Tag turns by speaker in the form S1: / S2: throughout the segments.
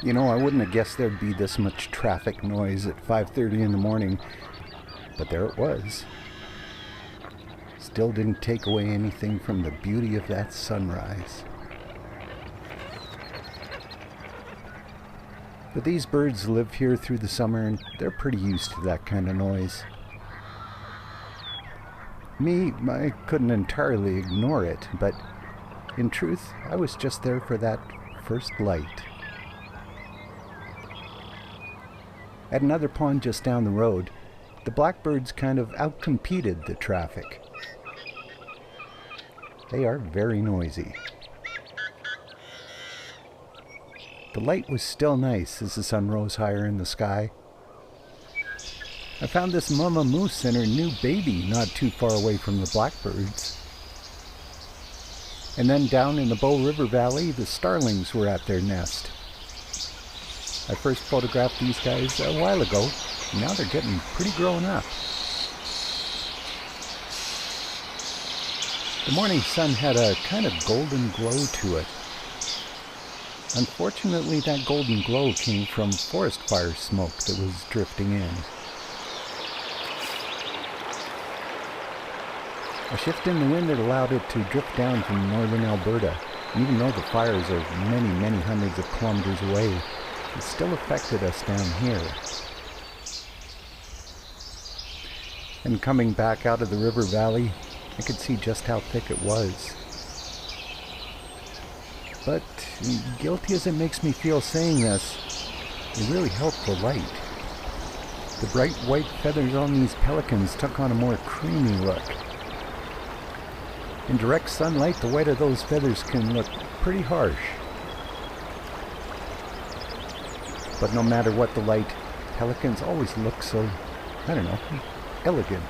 S1: You know, I wouldn't have guessed there'd be this much traffic noise at 5:30 in the morning, but there it was. Still didn't take away anything from the beauty of that sunrise. But these birds live here through the summer and they're pretty used to that kind of noise. Me, I couldn't entirely ignore it, but in truth, I was just there for that first light. At another pond just down the road, the blackbirds kind of outcompeted the traffic. They are very noisy. The light was still nice as the sun rose higher in the sky. I found this mama moose and her new baby not too far away from the blackbirds. And then down in the Bow River Valley, the starlings were at their nest. I first photographed these guys a while ago, and now they're getting pretty grown up. The morning sun had a kind of golden glow to it. Unfortunately, that golden glow came from forest fire smoke that was drifting in. A shift in the wind had allowed it to drift down from northern Alberta, and even though the fires are many, many hundreds of kilometers away, it still affected us down here. And coming back out of the river valley, I could see just how thick it was. But, guilty as it makes me feel saying this, it really helped the light. The bright white feathers on these pelicans took on a more creamy look. In direct sunlight, the white of those feathers can look pretty harsh. But no matter what the light, pelicans always look so, I don't know, elegant.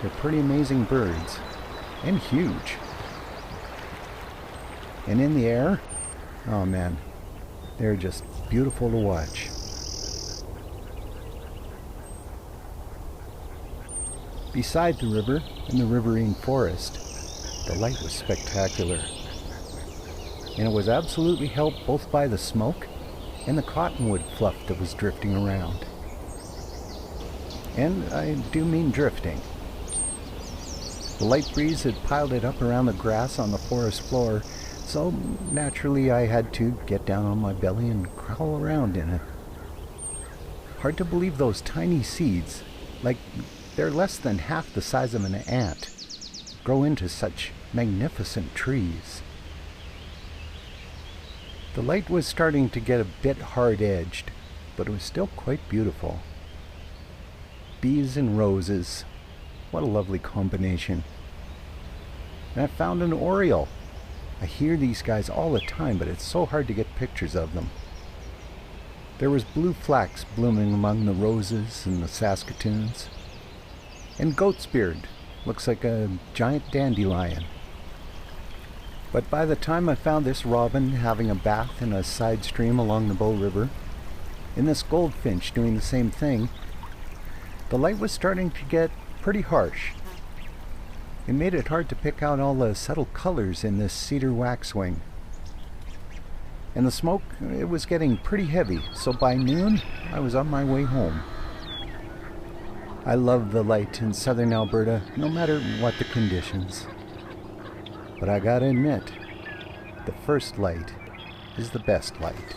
S1: They're pretty amazing birds, and huge. And in the air, oh man, they're just beautiful to watch. Beside the river, in the riverine forest, the light was spectacular. And it was absolutely helped both by the smoke and the cottonwood fluff that was drifting around. And I do mean drifting. The light breeze had piled it up around the grass on the forest floor, so naturally I had to get down on my belly and crawl around in it. Hard to believe those tiny seeds, like they're less than half the size of an ant, grow into such magnificent trees. The light was starting to get a bit hard-edged, but it was still quite beautiful. Bees and roses, what a lovely combination. And I found an oriole. I hear these guys all the time, but it's so hard to get pictures of them. There was blue flax blooming among the roses and the saskatoons. And goat's beard, looks like a giant dandelion. But by the time I found this robin having a bath in a side stream along the Bow River, and this goldfinch doing the same thing, the light was starting to get pretty harsh. It made it hard to pick out all the subtle colors in this cedar waxwing. And the smoke, it was getting pretty heavy, so by noon, I was on my way home. I love the light in southern Alberta, no matter what the conditions. But I gotta admit, the first light is the best light.